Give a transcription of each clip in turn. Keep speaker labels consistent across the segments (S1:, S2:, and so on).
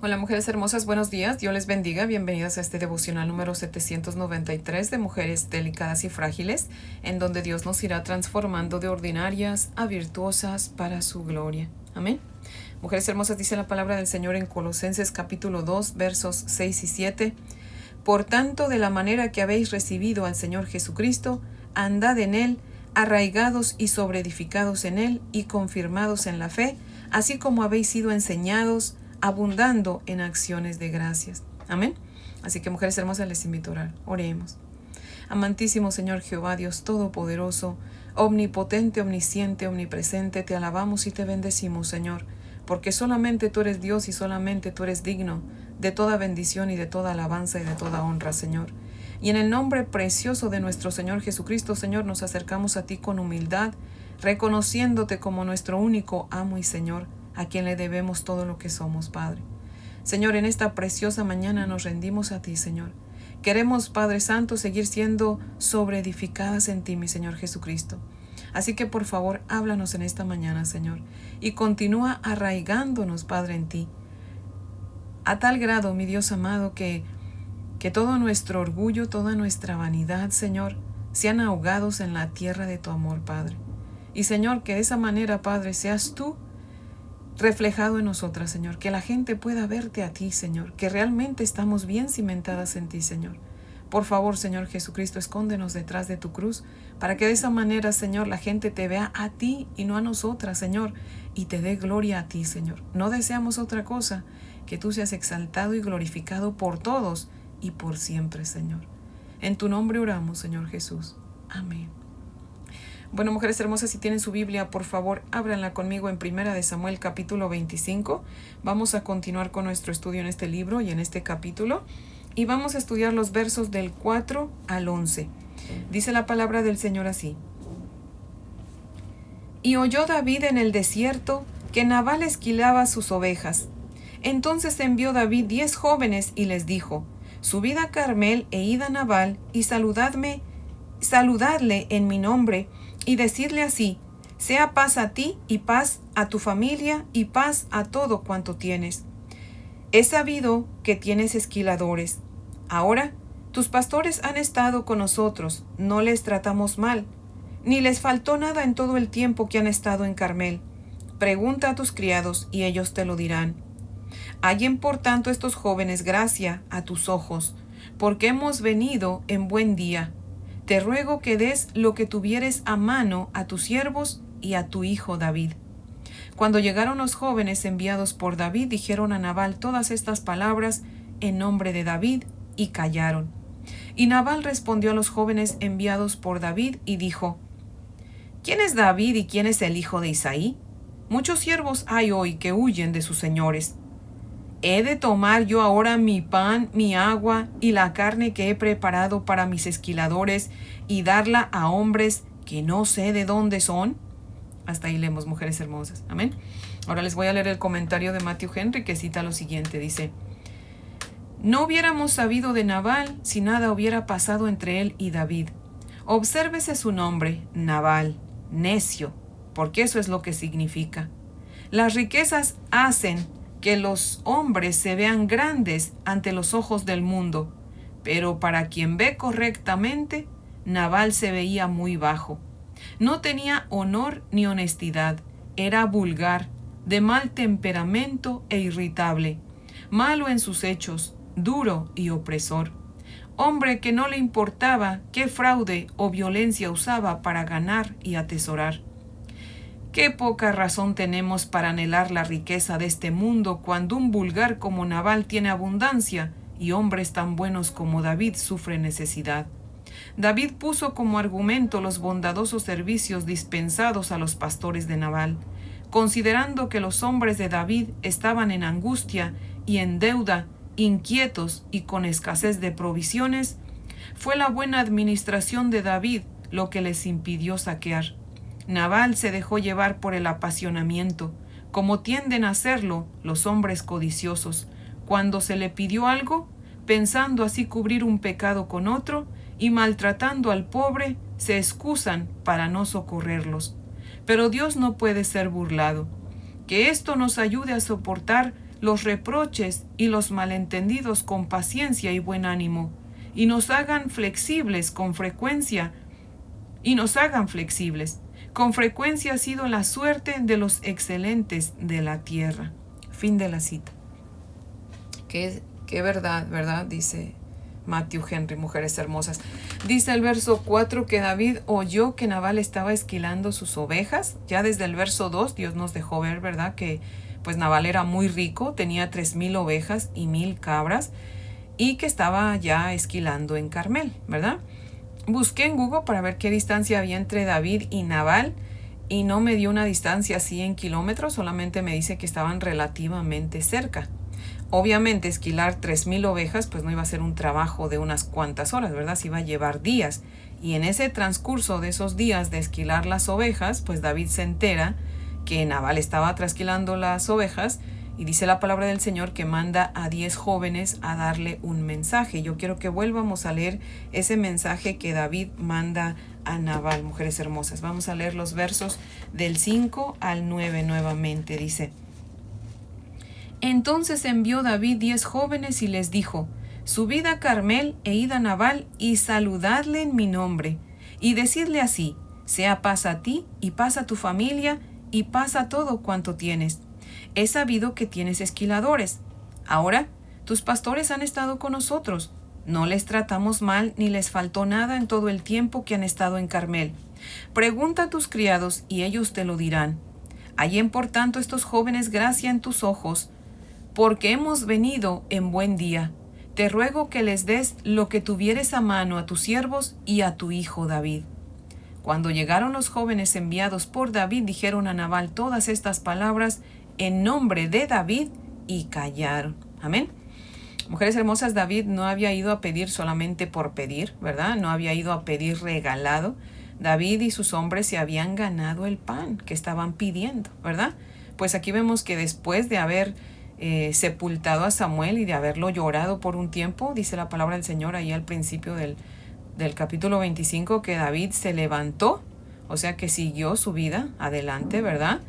S1: Hola mujeres hermosas, buenos días, Dios les bendiga, bienvenidas a este devocional número 793 de Mujeres Delicadas y Frágiles, en donde Dios nos irá transformando de ordinarias a virtuosas para su gloria. Amén. Mujeres hermosas, dice la palabra del Señor en Colosenses capítulo 2, versos 6 y 7. Por tanto, de la manera que habéis recibido al Señor Jesucristo, andad en Él, arraigados y sobreedificados en Él y confirmados en la fe, así como habéis sido enseñados, abundando en acciones de gracias. Amén. Así que, mujeres hermosas, les invito a orar. Oremos. Amantísimo Señor Jehová, Dios Todopoderoso, omnipotente, omnisciente, omnipresente, te alabamos y te bendecimos, Señor, porque solamente tú eres Dios y solamente tú eres digno de toda bendición y de toda alabanza y de toda honra, Señor. Y en el nombre precioso de nuestro Señor Jesucristo, Señor, nos acercamos a ti con humildad, reconociéndote como nuestro único amo y Señor, a quien le debemos todo lo que somos, Padre. Señor, en esta preciosa mañana nos rendimos a ti, Señor. Queremos, Padre Santo, seguir siendo sobreedificadas en ti, mi Señor Jesucristo. Así que, por favor, háblanos en esta mañana, Señor, y continúa arraigándonos, Padre, en ti. A tal grado, mi Dios amado, que todo nuestro orgullo, toda nuestra vanidad, Señor, sean ahogados en la tierra de tu amor, Padre. Y, Señor, que de esa manera, Padre, seas tú reflejado en nosotras, Señor, que la gente pueda verte a ti, Señor, que realmente estamos bien cimentadas en ti, Señor. Por favor, Señor Jesucristo, escóndenos detrás de tu cruz, para que de esa manera, Señor, la gente te vea a ti y no a nosotras, Señor, y te dé gloria a ti, Señor. No deseamos otra cosa, que tú seas exaltado y glorificado por todos y por siempre, Señor. En tu nombre oramos, Señor Jesús. Amén. Bueno, mujeres hermosas, si tienen su Biblia, por favor, ábranla conmigo en 1 Samuel capítulo 25. Vamos a continuar con nuestro estudio en este libro y en este capítulo. Y vamos a estudiar los versos del 4 al 11. Dice la palabra del Señor así. Y oyó David en el desierto que Nabal esquilaba sus ovejas. Entonces envió David 10 jóvenes y les dijo, subid a Carmel e id a Nabal y saludadle en mi nombre, y decidle así, sea paz a ti y paz a tu familia y paz a todo cuanto tienes. He sabido que tienes esquiladores. Ahora, tus pastores han estado con nosotros, no les tratamos mal, ni les faltó nada en todo el tiempo que han estado en Carmel. Pregunta a tus criados y ellos te lo dirán. Hallen por tanto estos jóvenes gracia a tus ojos, porque hemos venido en buen día. Te ruego que des lo que tuvieres a mano a tus siervos y a tu hijo David. Cuando llegaron los jóvenes enviados por David, dijeron a Nabal todas estas palabras en nombre de David y callaron. Y Nabal respondió a los jóvenes enviados por David y dijo, ¿quién es David y quién es el hijo de Isaí? Muchos siervos hay hoy que huyen de sus señores. ¿He de tomar yo ahora mi pan, mi agua y la carne que he preparado para mis esquiladores y darla a hombres que no sé de dónde son? Hasta ahí leemos, mujeres hermosas. Amén. Ahora les voy a leer el comentario de Matthew Henry que cita lo siguiente. Dice, no hubiéramos sabido de Nabal si nada hubiera pasado entre él y David. Obsérvese su nombre, Nabal, necio, porque eso es lo que significa. Las riquezas hacen que los hombres se vean grandes ante los ojos del mundo, pero para quien ve correctamente, Nabal se veía muy bajo. No tenía honor ni honestidad, era vulgar, de mal temperamento e irritable, malo en sus hechos, duro y opresor. Hombre que no le importaba qué fraude o violencia usaba para ganar y atesorar. Qué poca razón tenemos para anhelar la riqueza de este mundo cuando un vulgar como Nabal tiene abundancia y hombres tan buenos como David sufren necesidad. David puso como argumento los bondadosos servicios dispensados a los pastores de Nabal, considerando que los hombres de David estaban en angustia y en deuda, inquietos y con escasez de provisiones. Fue la buena administración de David lo que les impidió saquear. Nabal se dejó llevar por el apasionamiento, como tienden a hacerlo los hombres codiciosos. Cuando se le pidió algo, pensando así cubrir un pecado con otro, y maltratando al pobre, se excusan para no socorrerlos. Pero Dios no puede ser burlado. Que esto nos ayude a soportar los reproches y los malentendidos con paciencia y buen ánimo, y nos hagan flexibles con frecuencia, Con frecuencia ha sido la suerte de los excelentes de la tierra. Fin de la cita. Qué verdad, ¿verdad? Dice Matthew Henry, Mujeres Hermosas. Dice el verso 4 que David oyó que Nabal estaba esquilando sus ovejas. Ya desde el verso 2 Dios nos dejó ver, ¿verdad? Que pues Nabal era muy rico, tenía 3,000 ovejas y 1,000 cabras y que estaba ya esquilando en Carmel, ¿verdad? Busqué en Google para ver qué distancia había entre David y Nabal y no me dio una distancia así en kilómetros, solamente me dice que estaban relativamente cerca. Obviamente esquilar 3,000 ovejas pues no iba a ser un trabajo de unas cuantas horas, ¿verdad? Se iba a llevar días. Y en ese transcurso de esos días de esquilar las ovejas, pues David se entera que Nabal estaba trasquilando las ovejas y dice la palabra del Señor que manda a 10 jóvenes a darle un mensaje. Yo quiero que volvamos a leer ese mensaje que David manda a Nabal, mujeres hermosas. Vamos a leer los versos del 5 al 9 nuevamente. Dice: Entonces envió David 10 jóvenes y les dijo: Subid a Carmel e id a Nabal y saludadle en mi nombre, y decidle así: sea paz a ti y paz a tu familia y paz a todo cuanto tienes. He sabido que tienes esquiladores. Ahora, tus pastores han estado con nosotros. No les tratamos mal ni les faltó nada en todo el tiempo que han estado en Carmel. Pregunta a tus criados y ellos te lo dirán. Hallen por tanto estos jóvenes gracia en tus ojos, porque hemos venido en buen día. Te ruego que les des lo que tuvieres a mano a tus siervos y a tu hijo David. Cuando llegaron los jóvenes enviados por David, dijeron a Nabal todas estas palabras en nombre de David y callaron. Amén. Mujeres hermosas, David no había ido a pedir solamente por pedir, ¿verdad? No había ido a pedir regalado. David y sus hombres se habían ganado el pan que estaban pidiendo, ¿verdad? Pues aquí vemos que después de haber sepultado a Samuel y de haberlo llorado por un tiempo, dice la palabra del Señor ahí al principio del capítulo 25, que David se levantó, o sea que siguió su vida adelante, ¿verdad?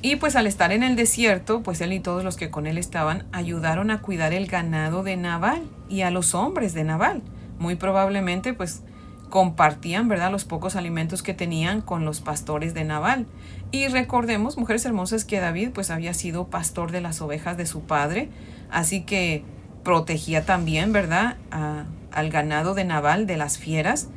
S1: Y pues al estar en el desierto, pues él y todos los que con él estaban ayudaron a cuidar el ganado de Nabal y a los hombres de Nabal. Muy probablemente pues compartían, ¿verdad?, los pocos alimentos que tenían con los pastores de Nabal. Y recordemos, mujeres hermosas, que David pues había sido pastor de las ovejas de su padre, así que protegía también, ¿verdad?, al ganado de Nabal de las fieras.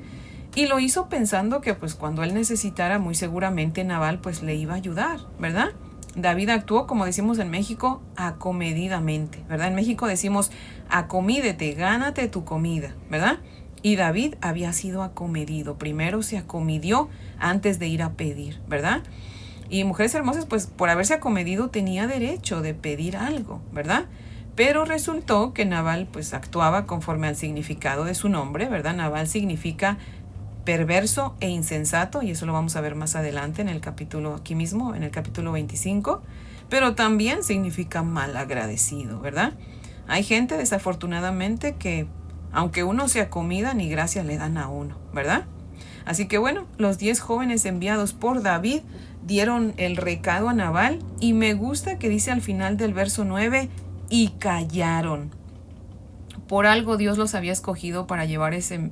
S1: Y lo hizo pensando que pues cuando él necesitara, muy seguramente Nabal pues le iba a ayudar, ¿verdad? David actuó, como decimos en México, acomedidamente, ¿verdad? En México decimos acomídete, gánate tu comida, ¿verdad? Y David había sido acomedido. Primero se acomedió antes de ir a pedir, ¿verdad? Y mujeres hermosas, pues por haberse acomedido tenía derecho de pedir algo, ¿verdad? Pero resultó que Nabal pues actuaba conforme al significado de su nombre, ¿verdad? Nabal significa perverso e insensato, y eso lo vamos a ver más adelante en el capítulo, aquí mismo, en el capítulo 25, pero también significa malagradecido, ¿verdad? Hay gente, desafortunadamente, que aunque uno se acomida, ni gracias le dan a uno, ¿verdad? Así que bueno, los 10 jóvenes enviados por David dieron el recado a Nabal, y me gusta que dice al final del verso 9, y callaron. Por algo Dios los había escogido para llevar ese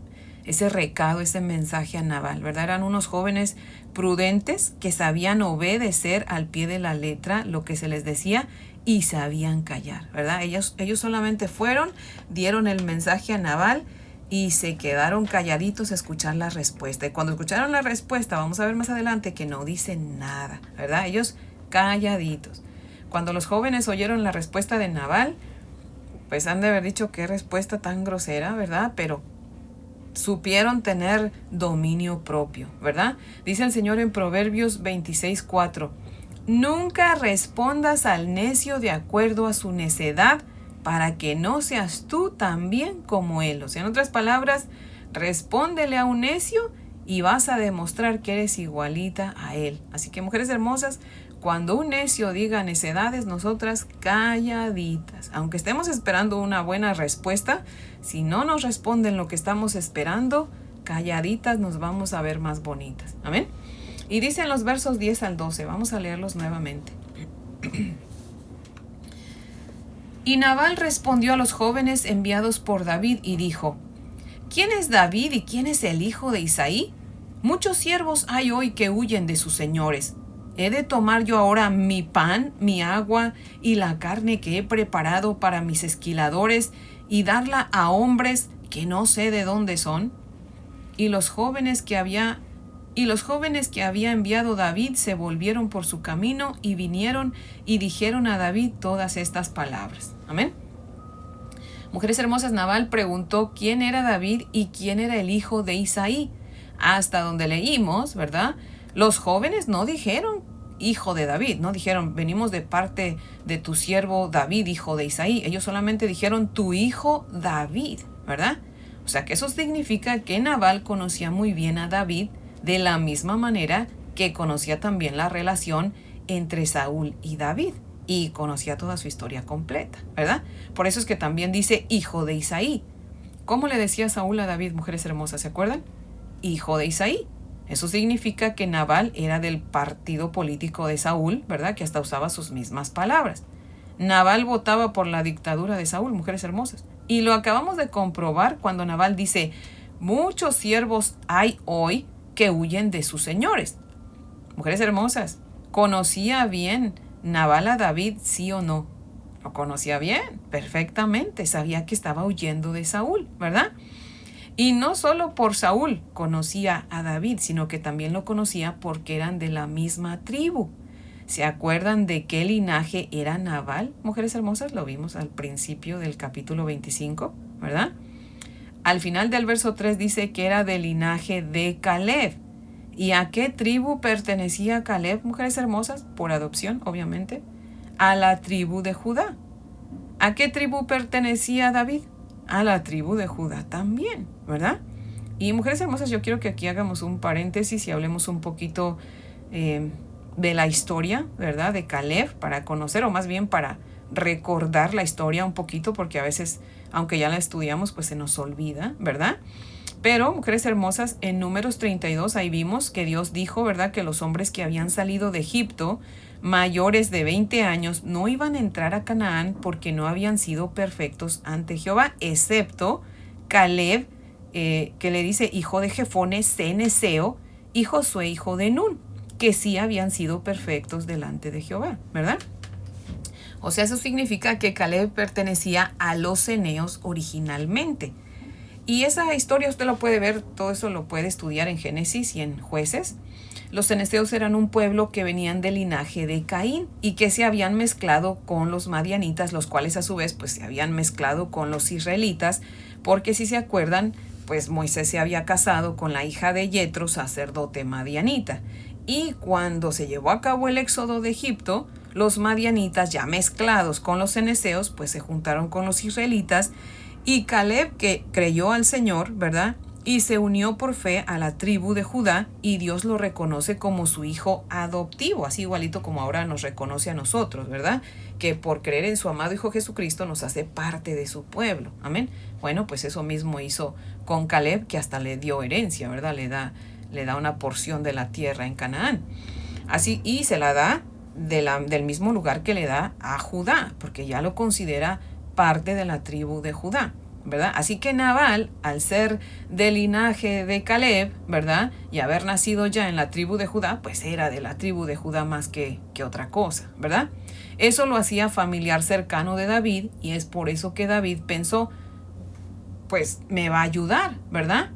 S1: recado, ese mensaje a Nabal, ¿verdad? Eran unos jóvenes prudentes que sabían obedecer al pie de la letra lo que se les decía y sabían callar, ¿verdad? Ellos solamente fueron, dieron el mensaje a Nabal y se quedaron calladitos a escuchar la respuesta. Y cuando escucharon la respuesta, vamos a ver más adelante que no dicen nada, ¿verdad? Ellos calladitos. Cuando los jóvenes oyeron la respuesta de Nabal, pues han de haber dicho qué respuesta tan grosera, ¿verdad? Pero supieron tener dominio propio, ¿verdad? Dice el Señor en Proverbios 26:4, nunca respondas al necio de acuerdo a su necedad, para que no seas tú también como él. O sea, en otras palabras, respóndele a un necio y vas a demostrar que eres igualita a él. Así que, mujeres hermosas, cuando un necio diga necedades, nosotras calladitas. Aunque estemos esperando una buena respuesta, si no nos responden lo que estamos esperando, calladitas nos vamos a ver más bonitas. Amén. Y dicen los versos 10 al 12. Vamos a leerlos nuevamente. Y Nabal respondió a los jóvenes enviados por David y dijo: ¿Quién es David y quién es el hijo de Isaí? Muchos siervos hay hoy que huyen de sus señores. ¿He de tomar yo ahora mi pan, mi agua y la carne que he preparado para mis esquiladores y darla a hombres que no sé de dónde son? Y los jóvenes que había enviado David se volvieron por su camino y vinieron y dijeron a David todas estas palabras. Amén. Mujeres hermosas, Nabal preguntó quién era David y quién era el hijo de Isaí. Hasta donde leímos, ¿verdad? Los jóvenes no dijeron hijo de David, no dijeron venimos de parte de tu siervo David, hijo de Isaí. Ellos solamente dijeron tu hijo David, ¿verdad? O sea que eso significa que Nabal conocía muy bien a David de la misma manera que conocía también la relación entre Saúl y David y conocía toda su historia completa, ¿verdad? Por eso es que también dice hijo de Isaí. ¿Cómo le decía Saúl a David, mujeres hermosas? ¿Se acuerdan? Hijo de Isaí. Eso significa que Nabal era del partido político de Saúl, ¿verdad? Que hasta usaba sus mismas palabras. Nabal votaba por la dictadura de Saúl, mujeres hermosas. Y lo acabamos de comprobar cuando Nabal dice, muchos siervos hay hoy que huyen de sus señores. Mujeres hermosas, ¿conocía bien Nabal a David, sí o no? Lo conocía bien, perfectamente. Sabía que estaba huyendo de Saúl, ¿verdad? Y no solo por Saúl conocía a David, sino que también lo conocía porque eran de la misma tribu. ¿Se acuerdan de qué linaje era Nabal? Mujeres hermosas, lo vimos al principio del capítulo 25, ¿verdad? Al final del verso 3 dice que era del linaje de Caleb. ¿Y a qué tribu pertenecía Caleb, mujeres hermosas? Por adopción, obviamente. A la tribu de Judá. ¿A qué tribu pertenecía David? A la tribu de Judá también, ¿verdad? Y mujeres hermosas, yo quiero que aquí hagamos un paréntesis y hablemos un poquito de la historia, ¿verdad? De Caleb, para conocer, o más bien para recordar la historia un poquito, porque a veces, aunque ya la estudiamos, pues se nos olvida, ¿verdad? Pero, mujeres hermosas, en Números 32, ahí vimos que Dios dijo, ¿verdad? Que los hombres que habían salido de Egipto, mayores de 20 años, no iban a entrar a Canaán porque no habían sido perfectos ante Jehová, excepto Caleb, que le dice hijo de Jefone, ceneseo, y Josué, hijo de Nun, que sí habían sido perfectos delante de Jehová, ¿verdad? O sea, eso significa que Caleb pertenecía a los ceneos originalmente. Y esa historia usted lo puede ver, todo eso lo puede estudiar en Génesis y en Jueces. Los ceneseos eran un pueblo que venían del linaje de Caín y que se habían mezclado con los madianitas, los cuales a su vez pues se habían mezclado con los israelitas, porque si se acuerdan, pues Moisés se había casado con la hija de Yetro, sacerdote madianita. Y cuando se llevó a cabo el éxodo de Egipto, los madianitas ya mezclados con los ceneseos, pues se juntaron con los israelitas. Y Caleb, que creyó al Señor, ¿verdad? Y se unió por fe a la tribu de Judá y Dios lo reconoce como su hijo adoptivo, así igualito como ahora nos reconoce a nosotros, ¿verdad? Que por creer en su amado Hijo Jesucristo nos hace parte de su pueblo, amén. Bueno, pues eso mismo hizo con Caleb, que hasta le dio herencia, ¿verdad? Le da una porción de la tierra en Canaán. Así, y se la da del mismo lugar que le da a Judá, porque ya lo considera parte de la tribu de Judá, ¿verdad? Así que Nabal, al ser del linaje de Caleb, ¿verdad? Y haber nacido ya en la tribu de Judá, pues era de la tribu de Judá más que otra cosa, ¿verdad? Eso lo hacía familiar cercano de David y es por eso que David pensó, pues me va a ayudar, ¿verdad?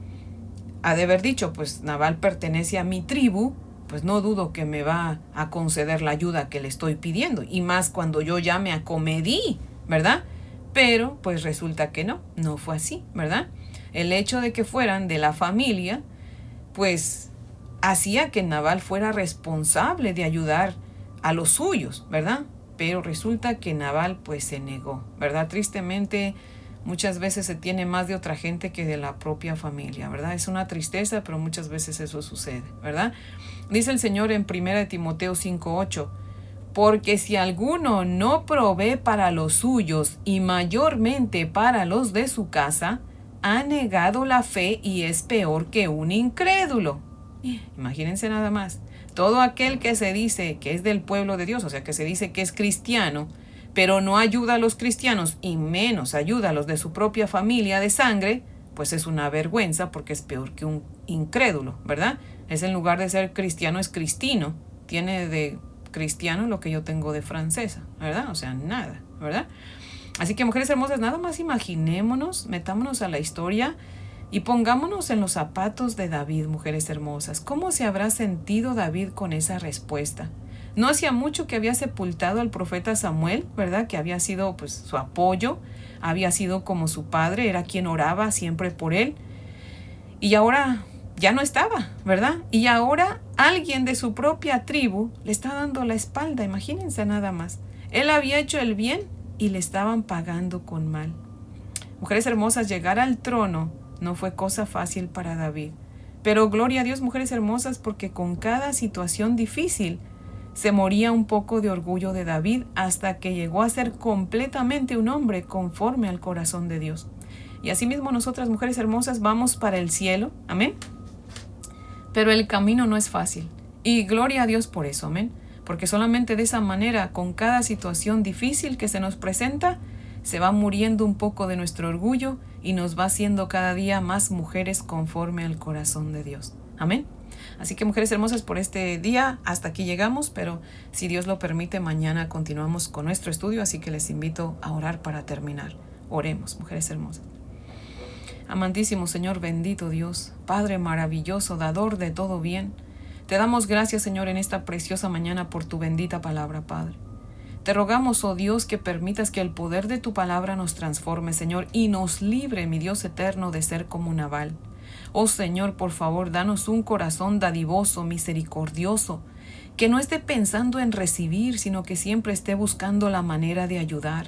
S1: Ha de haber dicho, pues Nabal pertenece a mi tribu, pues no dudo que me va a conceder la ayuda que le estoy pidiendo, y más cuando yo ya me acomedí, ¿verdad? Pero pues resulta que no fue así, ¿verdad? El hecho de que fueran de la familia, pues hacía que Nabal fuera responsable de ayudar a los suyos, ¿verdad? Pero resulta que Nabal pues se negó, ¿verdad? Tristemente, muchas veces se tiene más de otra gente que de la propia familia, ¿verdad? Es una tristeza, pero muchas veces eso sucede, ¿verdad? Dice el Señor en 1 Timoteo 5:8, porque si alguno no provee para los suyos y mayormente para los de su casa, ha negado la fe y es peor que un incrédulo. Imagínense nada más. Todo aquel que se dice que es del pueblo de Dios, o sea, que se dice que es cristiano, pero no ayuda a los cristianos y menos ayuda a los de su propia familia de sangre, pues es una vergüenza porque es peor que un incrédulo, ¿verdad? Es en lugar de ser cristiano es cristino, tiene de cristiano lo que yo tengo de francesa, ¿verdad? O sea, nada, ¿verdad? Así que mujeres hermosas, nada más imaginémonos, metámonos a la historia y pongámonos en los zapatos de David, mujeres hermosas. ¿Cómo se habrá sentido David con esa respuesta? No hacía mucho que había sepultado al profeta Samuel, ¿verdad? Que había sido pues su apoyo, había sido como su padre, era quien oraba siempre por él. Y ahora ya no estaba, ¿verdad? Y ahora alguien de su propia tribu le está dando la espalda, imagínense nada más. Él había hecho el bien y le estaban pagando con mal. Mujeres hermosas, llegar al trono no fue cosa fácil para David. Pero gloria a Dios, mujeres hermosas, porque con cada situación difícil se moría un poco de orgullo de David hasta que llegó a ser completamente un hombre conforme al corazón de Dios. Y asimismo nosotras, mujeres hermosas, vamos para el cielo, amén. Pero el camino no es fácil. Y gloria a Dios por eso, amén. Porque solamente de esa manera, con cada situación difícil que se nos presenta, se va muriendo un poco de nuestro orgullo y nos va haciendo cada día más mujeres conforme al corazón de Dios. Amén. Así que mujeres hermosas, por este día hasta aquí llegamos, pero si Dios lo permite, mañana continuamos con nuestro estudio, así que les invito a orar para terminar. Oremos, mujeres hermosas. Amantísimo Señor, bendito Dios, Padre maravilloso, dador de todo bien, te damos gracias, Señor, en esta preciosa mañana por tu bendita palabra, Padre. Te rogamos, oh Dios, que permitas que el poder de tu palabra nos transforme, Señor, y nos libre, mi Dios eterno, de ser como Nabal. Oh Señor, por favor, danos un corazón dadivoso, misericordioso, que no esté pensando en recibir, sino que siempre esté buscando la manera de ayudar.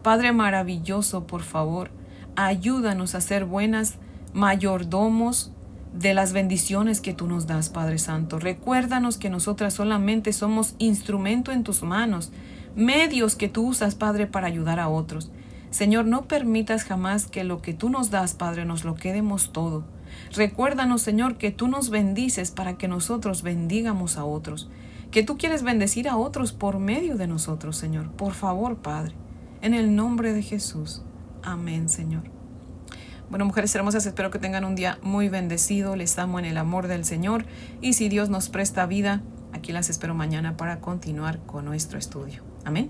S1: Padre maravilloso, por favor, ayúdanos a ser buenas mayordomos de las bendiciones que tú nos das, Padre Santo. Recuérdanos que nosotras solamente somos instrumento en tus manos, medios que tú usas, Padre, para ayudar a otros. Señor, no permitas jamás que lo que tú nos das, Padre, nos lo quedemos todo. Recuérdanos, Señor, que tú nos bendices para que nosotros bendigamos a otros, que tú quieres bendecir a otros por medio de nosotros, Señor. Por favor, Padre, en el nombre de Jesús. Amén, Señor. Bueno, mujeres hermosas, espero que tengan un día muy bendecido. Les amo en el amor del Señor. Y si Dios nos presta vida, aquí las espero mañana para continuar con nuestro estudio. Amén.